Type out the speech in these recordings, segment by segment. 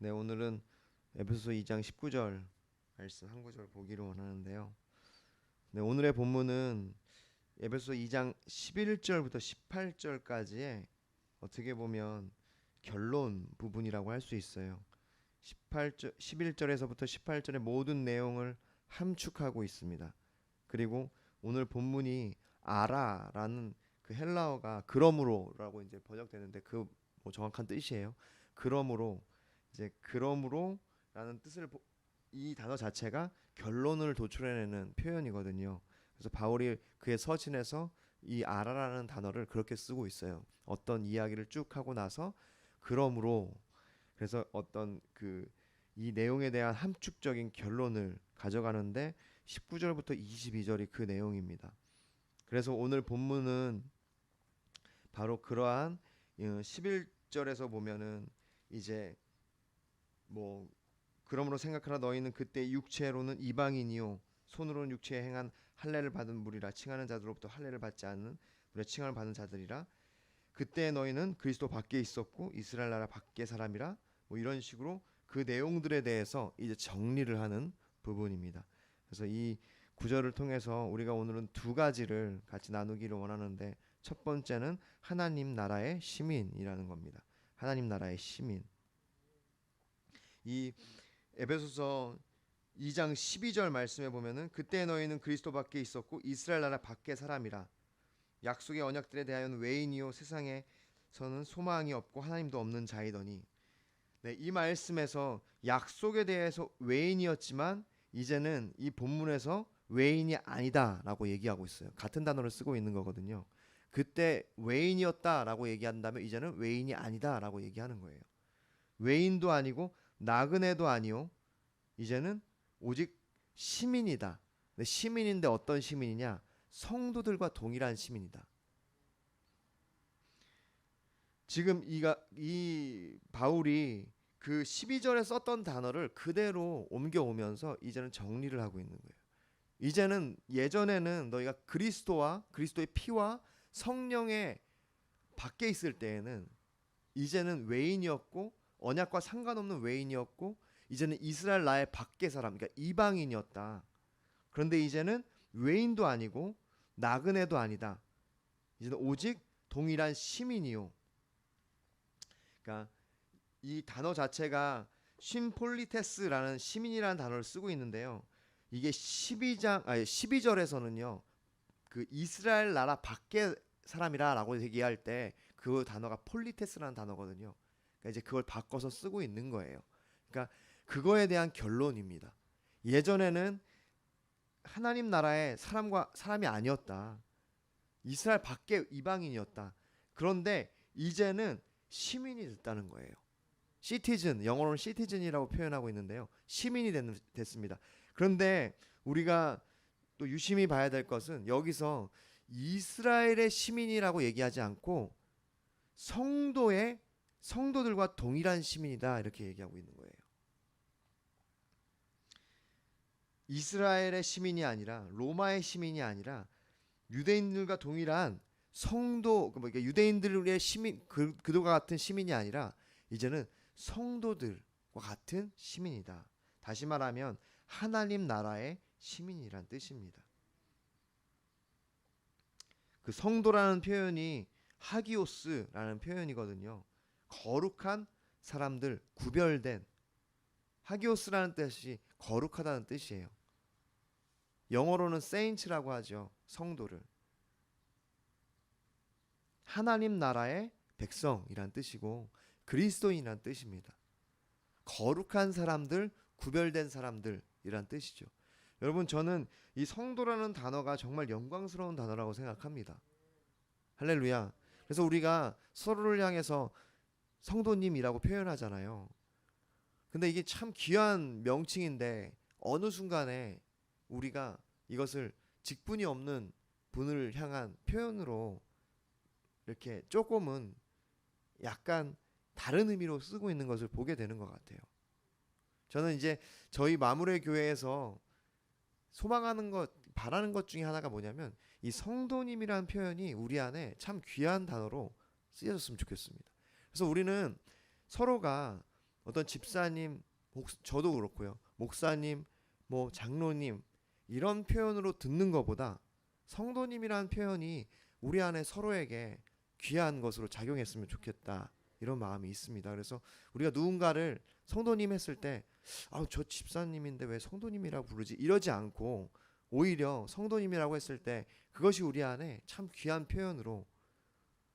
네, 오늘은 에베소서 2장 19절 말씀 한 구절 보기를 원하는데요. 네, 오늘의 본문은 에베소서 2장 11절부터 18절까지의 어떻게 보면 결론 부분이라고 할 수 있어요. 11절에서부터 18절의 모든 내용을 함축하고 있습니다. 그리고 오늘 본문이 아라라는 그 헬라어가 그러므로라고 이제 번역되는데 그 뭐 정확한 뜻이에요. 그러므로 이제 그러므로라는 뜻을 이 단어 자체가 결론을 도출해내는 표현이거든요. 그래서 바울이 그의 서신에서 이 아라라는 단어를 그렇게 쓰고 있어요. 어떤 이야기를 쭉 하고 나서 그러므로 그래서 어떤 그 이 내용에 대한 함축적인 결론을 가져가는데 19절부터 22절이 그 내용입니다. 그래서 오늘 본문은 바로 그러한 11절에서 보면은 이제 뭐 그러므로 생각하라 너희는 그때 육체로는 이방인이요 손으로는 육체에 행한 할례를 받은 무리라 칭하는 자들로부터 할례를 받지 않는 우리가 칭함을 받은 자들이라 그때 너희는 그리스도 밖에 있었고 이스라엘 나라 밖의 사람이라 뭐 이런 식으로 그 내용들에 대해서 이제 정리를 하는 부분입니다. 그래서 이 구절을 통해서 우리가 오늘은 두 가지를 같이 나누기를 원하는데 첫 번째는 하나님 나라의 시민이라는 겁니다. 하나님 나라의 시민. 이 에베소서 2장 12절 말씀에 보면은 그때 너희는 그리스도 밖에 있었고 이스라엘 나라 밖의 사람이라 약속의 언약들에 대하여는 외인이요 세상에서는 소망이 없고 하나님도 없는 자이더니 네, 이 말씀에서 약속에 대해서 외인이었지만 이제는 이 본문에서 외인이 아니다라고 얘기하고 있어요. 같은 단어를 쓰고 있는 거거든요. 그때 외인이었다라고 얘기한다면 이제는 외인이 아니다라고 얘기하는 거예요. 외인도 아니고 나그네도 아니요. 이제는 오직 시민이다. 근데 시민인데 어떤 시민이냐? 성도들과 동일한 시민이다. 지금 이 바울이 그 12절에 썼던 단어를 그대로 옮겨오면서 이제는 정리를 하고 있는 거예요. 이제는 예전에는 너희가 그리스도와 그리스도의 피와 성령의 밖에 있을 때에는 이제는 외인이었고 언약과 상관없는 외인이었고 이제는 이스라엘 나라의 밖의 사람 그러니까 이방인이었다. 그런데 이제는 외인도 아니고 나그네도 아니다. 이제는 오직 동일한 시민이요. 그러니까 이 단어 자체가 쉰폴리테스라는 시민이라는 단어를 쓰고 있는데요. 이게 12절에서는요. 그 이스라엘 나라 밖의 사람이라라고 얘기할 때 그 단어가 폴리테스라는 단어거든요. 그러니까 이제 그걸 바꿔서 쓰고 있는 거예요. 그러니까 그거에 대한 결론입니다. 예전에는 하나님 나라의 사람이 아니었다. 이스라엘 밖의 이방인이었다. 그런데 이제는 시민이 됐다는 거예요. 시티즌, 영어로는 시티즌이라고 표현하고 있는데요. 시민이 됐습니다. 그런데 우리가 또 유심히 봐야 될 것은 여기서 이스라엘의 시민이라고 얘기하지 않고 성도들과 동일한 시민이다 이렇게 얘기하고 있는 거예요. 이스라엘의 시민이 아니라 로마의 시민이 아니라 유대인들과 동일한 성도 그러니까 유대인들의 시민 그들과 같은 시민이 아니라 이제는 성도들과 같은 시민이다. 다시 말하면 하나님 나라의 시민이란 뜻입니다. 그 성도라는 표현이 하기오스라는 표현이거든요. 거룩한 사람들, 구별된 하기오스라는 뜻이 거룩하다는 뜻이에요. 영어로는 saints라고 하죠. 성도를. 하나님 나라의 백성이란 뜻이고 그리스도인이란 뜻입니다. 거룩한 사람들, 구별된 사람들이란 뜻이죠. 여러분 저는 이 성도라는 단어가 정말 영광스러운 단어라고 생각합니다. 할렐루야. 그래서 우리가 서로를 향해서 성도님이라고 표현하잖아요. 근데 이게 참 귀한 명칭인데 어느 순간에 우리가 이것을 직분이 없는 분을 향한 표현으로 이렇게 조금은 약간 다른 의미로 쓰고 있는 것을 보게 되는 것 같아요. 저는 이제 저희 마무리 교회에서 소망하는 것, 바라는 것 중에 하나가 뭐냐면 이 성도님이라는 표현이 우리 안에 참 귀한 단어로 쓰여졌으면 좋겠습니다. 그래서 우리는 서로가 어떤 집사님, 저도 그렇고요. 목사님, 뭐 장로님 이런 표현으로 듣는 것보다 성도님이라는 표현이 우리 안에 서로에게 귀한 것으로 작용했으면 좋겠다. 이런 마음이 있습니다. 그래서 우리가 누군가를 성도님 했을 때 저 집사님인데 왜 성도님이라고 부르지? 이러지 않고 오히려 성도님이라고 했을 때 그것이 우리 안에 참 귀한 표현으로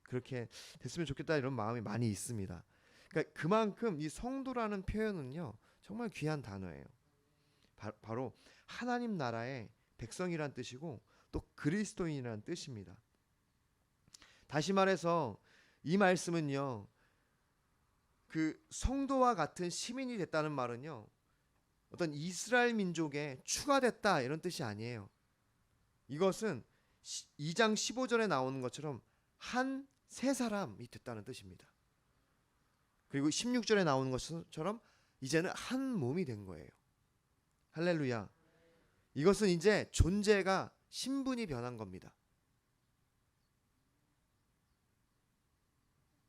그렇게 됐으면 좋겠다 이런 마음이 많이 있습니다. 그러니까 그만큼 이 성도라는 표현은요 정말 귀한 단어예요. 바로 하나님 나라의 백성이란 뜻이고 또 그리스도인이란 뜻입니다. 다시 말해서 이 말씀은요 그 성도와 같은 시민이 됐다는 말은요 어떤 이스라엘 민족에 추가됐다 이런 뜻이 아니에요. 이것은 2장 15절에 나오는 것처럼 한 세 사람이 됐다는 뜻입니다. 그리고 16절에 나오는 것처럼 이제는 한 몸이 된 거예요. 할렐루야. 이것은 이제 존재가 신분이 변한 겁니다.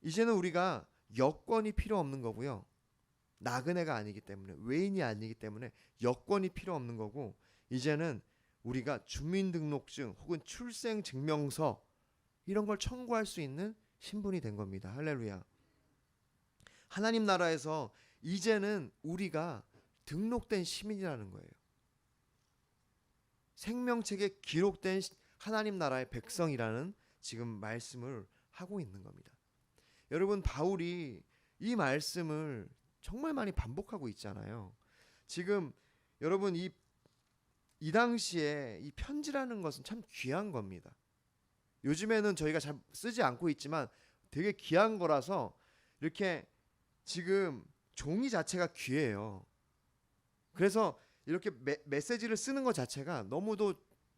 이제는 우리가 여권이 필요 없는 거고요. 나그네가 아니기 때문에, 외인이 아니기 때문에 여권이 필요 없는 거고, 이제는 우리가 주민등록증 혹은 출생증명서 이런 걸 청구할 수 있는 신분이 된 겁니다. 할렐루야. 하나님 나라에서 이제는 우리가 등록된 시민이라는 거예요. 생명책에 기록된 하나님 나라의 백성이라는 지금 말씀을 하고 있는 겁니다. 여러분, 바울이 이 말씀을 정말 많이 반복하고 있잖아요. 지금 여러분 이 당시에 이 편지라는 것은 참 귀한 겁니다. 요즘에는 저희가 잘 쓰지 않고 있지만 되게 귀한 거라서 이렇게 지금 종이 자체가 귀해요. 그래서 이렇게 메시지를 쓰는 것 자체가 너무도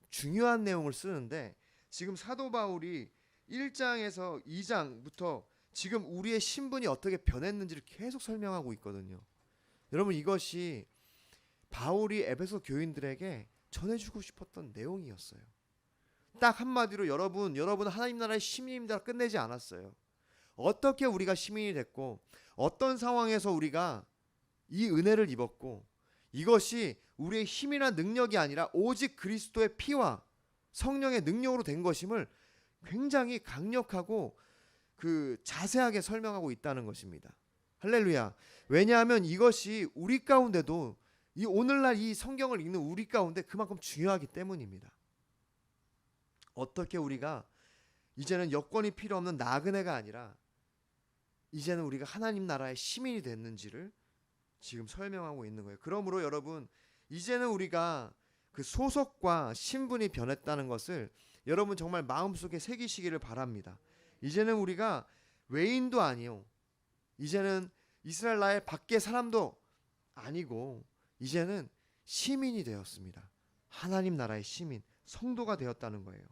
중요한 내용을 쓰는데 지금 사도 바울이 1장에서 2장부터 지금 우리의 신분이 어떻게 변했는지를 계속 설명하고 있거든요. 여러분, 이것이 바울이 에베소 교인들에게 전해주고 싶었던 내용이었어요. 딱 한마디로 여러분 하나님 나라의 시민입니다 끝내지 않았어요. 어떻게 우리가 시민이 됐고 어떤 상황에서 우리가 이 은혜를 입었고 이것이 우리의 힘이나 능력이 아니라 오직 그리스도의 피와 성령의 능력으로 된 것임을 굉장히 강력하고 자세하게 설명하고 있다는 것입니다. 할렐루야. 왜냐하면 이것이 우리 가운데도 이 오늘날 이 성경을 읽는 우리 가운데 그만큼 중요하기 때문입니다. 어떻게 우리가 이제는 여권이 필요 없는 나그네가 아니라 이제는 우리가 하나님 나라의 시민이 됐는지를 지금 설명하고 있는 거예요. 그러므로 여러분, 이제는 우리가 그 소속과 신분이 변했다는 것을 여러분 정말 마음속에 새기시기를 바랍니다. 이제는 우리가 외인도 아니요, 이제는 이스라엘 나라의 밖의 사람도 아니고 이제는 시민이 되었습니다. 하나님 나라의 시민, 성도가 되었다는 거예요.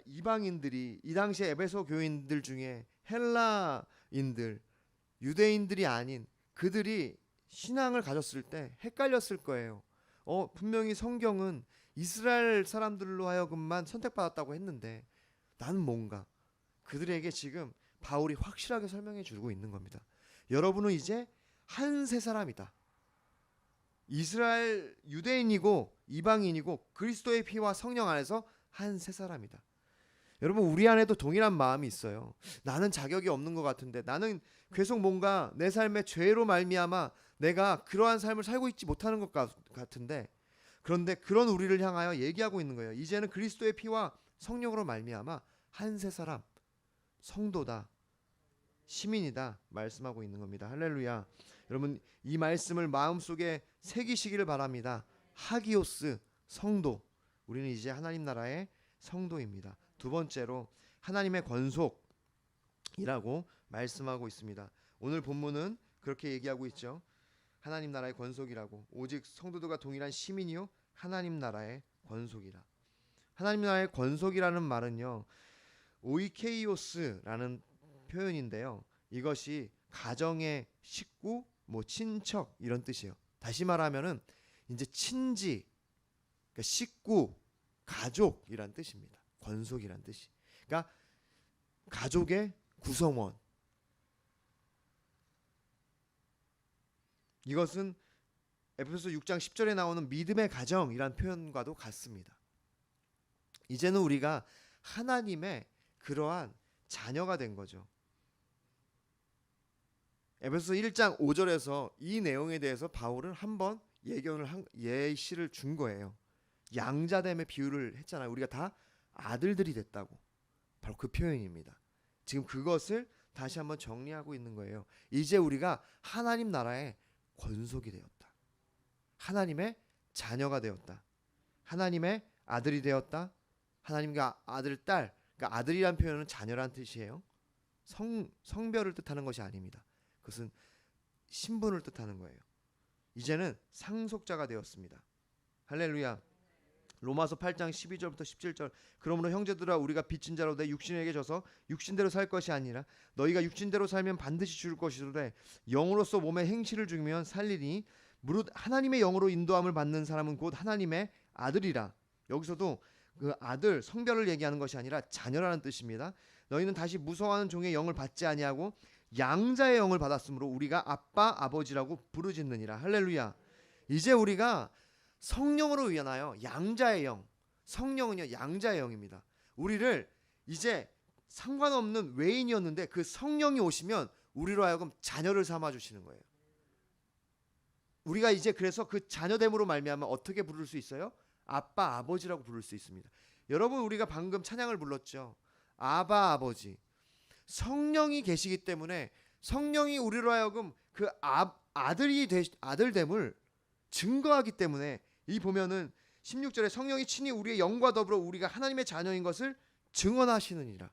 이방인들이 이 당시에 에베소 교인들 중에 헬라인들, 유대인들이 아닌 그들이 신앙을 가졌을 때 헷갈렸을 거예요. 분명히 성경은 이스라엘 사람들로 하여금만 선택받았다고 했는데 나는 뭔가? 그들에게 지금 바울이 확실하게 설명해 주고 있는 겁니다. 여러분은 이제 한 세 사람이다. 이스라엘 유대인이고 이방인이고 그리스도의 피와 성령 안에서 한 세 사람이다. 여러분, 우리 안에도 동일한 마음이 있어요. 나는 자격이 없는 것 같은데, 나는 계속 뭔가 내 삶의 죄로 말미암아 내가 그러한 삶을 살고 있지 못하는 것 같은데, 그런데 그런 우리를 향하여 얘기하고 있는 거예요. 이제는 그리스도의 피와 성령으로 말미암아 한 세 사람, 성도다, 시민이다 말씀하고 있는 겁니다. 할렐루야. 여러분, 이 말씀을 마음속에 새기시기를 바랍니다. 하기오스, 성도. 우리는 이제 하나님 나라의 성도입니다. 두 번째로 하나님의 권속이라고 말씀하고 있습니다. 오늘 본문은 그렇게 얘기하고 있죠. 하나님 나라의 권속이라고. 오직 성도들과 동일한 시민이요 하나님 나라의 권속이라. 하나님 나라의 권속이라는 말은요, 오이케이오스라는 표현인데요. 이것이 가정의 식구, 친척 이런 뜻이에요. 다시 말하면은 이제 친지, 그러니까 식구, 가족이란 뜻입니다. 권속이란 뜻이. 그러니까 가족의 구성원. 이것은 에베소서 6장 10절에 나오는 믿음의 가정이란 표현과도 같습니다. 이제는 우리가 하나님의 그러한 자녀가 된 거죠. 에베소서 1장 5절에서 이 내용에 대해서 바울은 한번 예시를 준 거예요. 양자됨의 비유를 했잖아요. 우리가 다 아들들이 됐다고. 바로 그 표현입니다. 지금 그것을 다시 한번 정리하고 있는 거예요. 이제 우리가 하나님 나라의 권속이 되었다. 하나님의 자녀가 되었다. 하나님의 아들이 되었다. 하나님과 아들, 딸. 그러니까 아들이란 표현은 자녀란 뜻이에요. 성별을 뜻하는 것이 아닙니다. 그것은 신분을 뜻하는 거예요. 이제는 상속자가 되었습니다. 할렐루야. 로마서 8장 12절부터 17절. 그러므로 형제들아 우리가 빚진 자로 내 육신에게 져서 육신대로 살 것이 아니라 너희가 육신대로 살면 반드시 죽을 것이로되 영으로서 몸의 행실을 죽이면 살리니 무릇 하나님의 영으로 인도함을 받는 사람은 곧 하나님의 아들이라. 여기서도 그 아들 성별을 얘기하는 것이 아니라 자녀라는 뜻입니다. 너희는 다시 무서워하는 종의 영을 받지 아니하고 양자의 영을 받았으므로 우리가 아빠 아버지라고 부르짖느니라. 할렐루야. 이제 우리가 성령으로 인하여 양자의 영, 성령은요 양자의 영입니다. 우리를 이제 상관없는 외인이었는데 그 성령이 오시면 우리로 하여금 자녀를 삼아 주시는 거예요. 우리가 이제 그래서 그 자녀됨으로 말미암아 어떻게 부를 수 있어요? 아빠 아버지라고 부를 수 있습니다. 여러분 우리가 방금 찬양을 불렀죠. 아바 아버지. 성령이 계시기 때문에 성령이 우리로 하여금 그 아들됨을 증거하기 때문에 이 보면은 16절에 성령이 친히 우리의 영과 더불어 우리가 하나님의 자녀인 것을 증언하시느니라.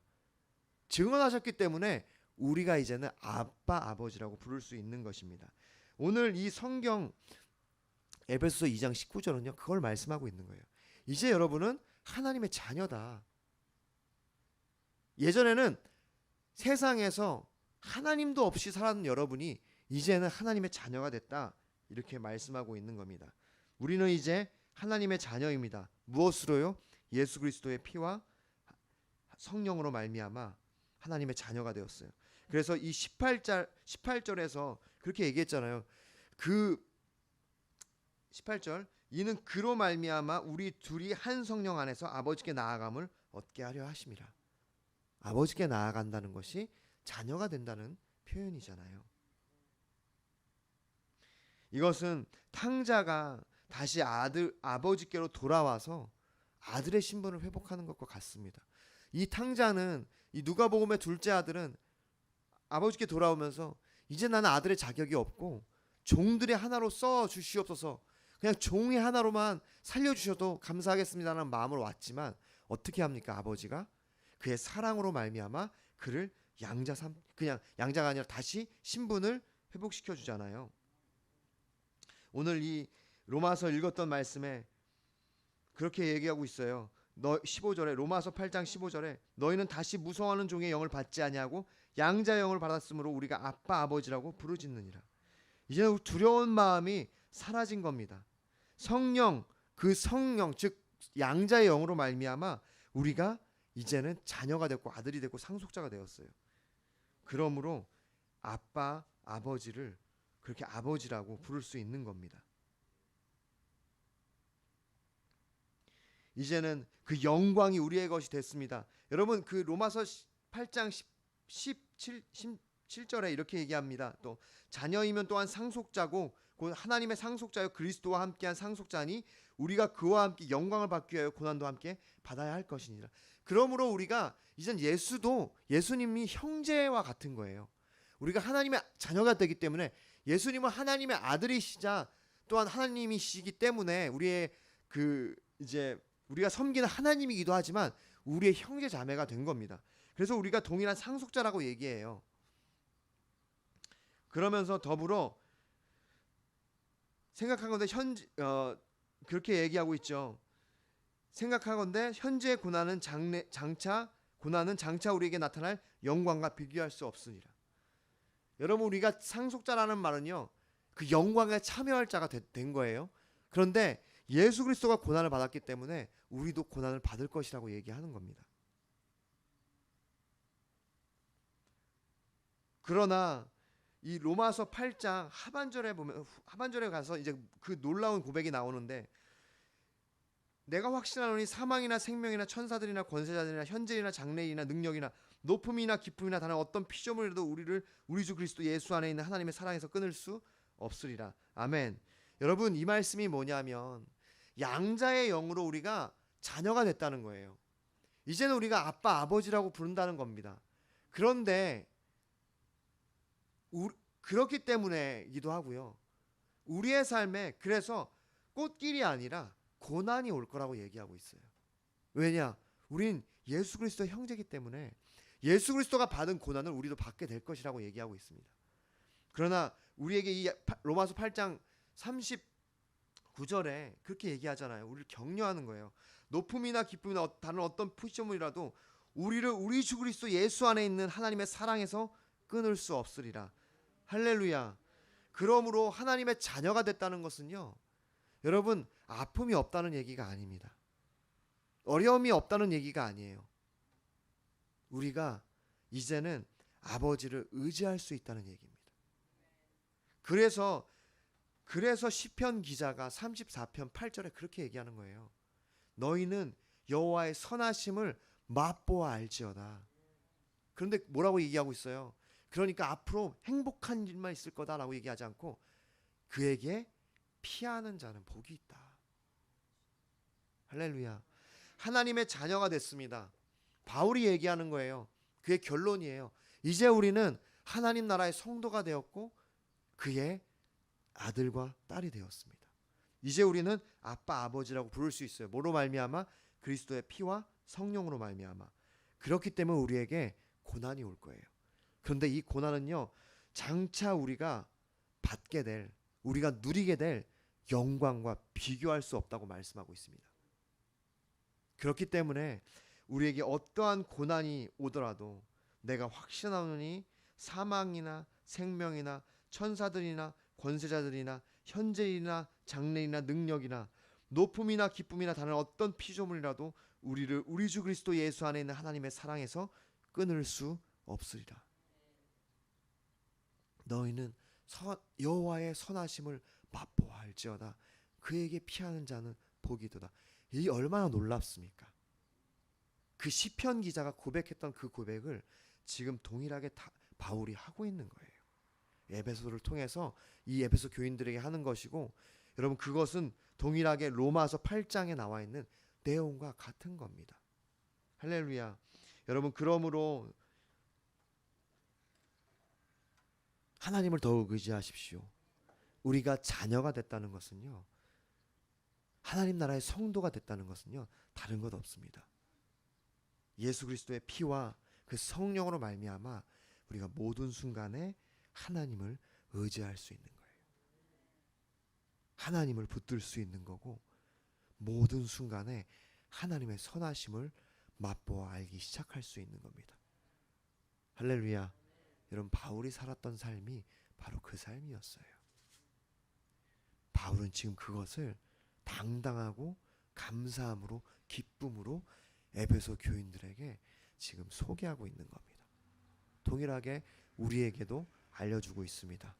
증언하셨기 때문에 우리가 이제는 아빠 아버지라고 부를 수 있는 것입니다. 오늘 이 성경 에베소서 2장 19절은요 그걸 말씀하고 있는 거예요. 이제 여러분은 하나님의 자녀다. 예전에는 세상에서 하나님도 없이 살았던 여러분이 이제는 하나님의 자녀가 됐다. 이렇게 말씀하고 있는 겁니다. 우리는 이제 하나님의 자녀입니다. 무엇으로요? 예수 그리스도의 피와 성령으로 말미암아 하나님의 자녀가 되었어요. 그래서 이 18절에서 그렇게 얘기했잖아요. 그 18절 이는 그로 말미암아 우리 둘이 한 성령 안에서 아버지께 나아감을 얻게 하려 하심이라. 아버지께 나아간다는 것이 자녀가 된다는 표현이잖아요. 이것은 탕자가 다시 아버지께로 돌아와서 아들의 신분을 회복하는 것과 같습니다. 이 탕자는 이 누가복음의 둘째 아들은 아버지께 돌아오면서 이제 나는 아들의 자격이 없고 종들의 하나로 써 주시옵소서. 그냥 종의 하나로만 살려주셔도 감사하겠습니다라는 마음으로 왔지만 어떻게 합니까? 아버지가 그의 사랑으로 말미암아 그를 그냥 양자가 아니라 다시 신분을 회복시켜 주잖아요. 오늘 이 로마서 읽었던 말씀에 그렇게 얘기하고 있어요. 15절에 로마서 8장 15절에 너희는 다시 무서워하는 종의 영을 받지 아니하고 양자의 영을 받았으므로 우리가 아빠 아버지라고 부르짖느니라. 이제는 두려운 마음이 사라진 겁니다. 성령 그 성령 즉 양자의 영으로 말미암아 우리가 이제는 자녀가 됐고 아들이 됐고 상속자가 되었어요. 그러므로 아빠 아버지를 그렇게 아버지라고 부를 수 있는 겁니다. 이제는 그 영광이 우리의 것이 됐습니다. 여러분 그 로마서 8장 17절에 이렇게 얘기합니다. 또 자녀이면 또한 상속자고 곧 하나님의 상속자여 그리스도와 함께한 상속자니 우리가 그와 함께 영광을 받기 위하여 고난도 함께 받아야 할 것이니라. 그러므로 우리가 이젠 예수님이 형제와 같은 거예요. 우리가 하나님의 자녀가 되기 때문에 예수님은 하나님의 아들이시자 또한 하나님이시기 때문에 우리의 이제 우리가 섬기는 하나님이기도 하지만 우리의 형제 자매가 된 겁니다. 그래서 우리가 동일한 상속자라고 얘기해요. 그러면서 더불어 생각하건대 그렇게 얘기하고 있죠. 생각하건대 현재의 고난은 장차 우리에게 나타날 영광과 비교할 수 없으니라. 여러분 우리가 상속자라는 말은요 그 영광에 참여할 자가 된 거예요. 그런데 예수 그리스도가 고난을 받았기 때문에 우리도 고난을 받을 것이라고 얘기하는 겁니다. 그러나 이 로마서 8장 하반절에 보면, 하반절에 가서 이제 그 놀라운 고백이 나오는데, 내가 확신하노니 사망이나 생명이나 천사들이나 권세자들이나 현재이나 장래이나 능력이나 높음이나 깊음이나 다른 어떤 피조물이라도 우리를 우리 주 그리스도 예수 안에 있는 하나님의 사랑에서 끊을 수 없으리라. 아멘. 여러분, 이 말씀이 뭐냐면 양자의 영으로 우리가 자녀가 됐다는 거예요. 이제는 우리가 아빠 아버지라고 부른다는 겁니다. 그런데 그렇기 때문에이기도 하고요. 우리의 삶에 그래서 꽃길이 아니라 고난이 올 거라고 얘기하고 있어요. 왜냐? 우린 예수 그리스도 형제이기 때문에 예수 그리스도가 받은 고난을 우리도 받게 될 것이라고 얘기하고 있습니다. 그러나 우리에게 이 로마서 8장 39절에 그렇게 얘기하잖아요. 우리를 격려하는 거예요. 높음이나 기쁨이나 다른 어떤 피조물이라도 우리를 우리 주 그리스도 예수 안에 있는 하나님의 사랑에서 끊을 수 없으리라. 할렐루야. 그러므로 하나님의 자녀가 됐다는 것은요, 여러분, 아픔이 없다는 얘기가 아닙니다. 어려움이 없다는 얘기가 아니에요. 우리가 이제는 아버지를 의지할 수 있다는 얘기입니다. 그래서 시편 기자가 34편 8절에 그렇게 얘기하는 거예요. 너희는 여호와의 선하심을 맛보아 알지어다. 그런데 뭐라고 얘기하고 있어요? 그러니까 앞으로 행복한 일만 있을 거다라고 얘기하지 않고 그에게 피하는 자는 복이 있다. 할렐루야. 하나님의 자녀가 됐습니다. 바울이 얘기하는 거예요. 그의 결론이에요. 이제 우리는 하나님 나라의 성도가 되었고 그의 아들과 딸이 되었습니다. 이제 우리는 아빠 아버지라고 부를 수 있어요. 뭐로 말미암아? 그리스도의 피와 성령으로 말미암아. 그렇기 때문에 우리에게 고난이 올 거예요. 그런데 이 고난은요, 장차 우리가 받게 될, 우리가 누리게 될 영광과 비교할 수 없다고 말씀하고 있습니다. 그렇기 때문에 우리에게 어떠한 고난이 오더라도 내가 확신하노니 사망이나 생명이나 천사들이나 권세자들이나 현재이나 장래이나 능력이나 높음이나 기쁨이나 다른 어떤 피조물이라도 우리를 우리 주 그리스도 예수 안에 있는 하나님의 사랑에서 끊을 수 없으리라. 너희는 여호와의 선하심을 맛보아 알지어다. 그에게 피하는 자는 복이도다. 이 얼마나 놀랍습니까? 그 시편 기자가 고백했던 그 고백을 지금 동일하게 바울이 하고 있는 거예요. 에베소를 통해서 이 에베소 교인들에게 하는 것이고, 여러분, 그것은 동일하게 로마서 8장에 나와 있는 내용과 같은 겁니다. 할렐루야. 여러분, 그러므로 하나님을 더욱 의지하십시오. 우리가 자녀가 됐다는 것은요, 하나님 나라의 성도가 됐다는 것은요, 다른 것 없습니다. 예수 그리스도의 피와 그 성령으로 말미암아 우리가 모든 순간에 하나님을 의지할 수 있는 거예요. 하나님을 붙들 수 있는 거고, 모든 순간에 하나님의 선하심을 맛보아 알기 시작할 수 있는 겁니다. 할렐루야. 여러분, 바울이 살았던 삶이 바로 그 삶이었어요. 바울은 지금 그것을 당당하고 감사함으로, 기쁨으로 에베소 교인들에게 지금 소개하고 있는 겁니다. 동일하게 우리에게도 알려주고 있습니다.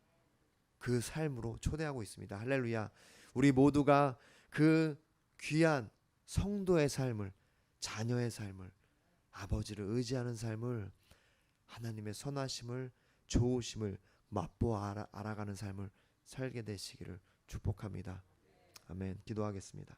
그 삶으로 초대하고 있습니다. 할렐루야. 우리 모두가 그 귀한 성도의 삶을, 자녀의 삶을, 아버지를 의지하는 삶을, 하나님의 선하심을, 좋으심을 맛보아 알아가는 삶을 살게 되시기를 축복합니다. 아멘. 기도하겠습니다.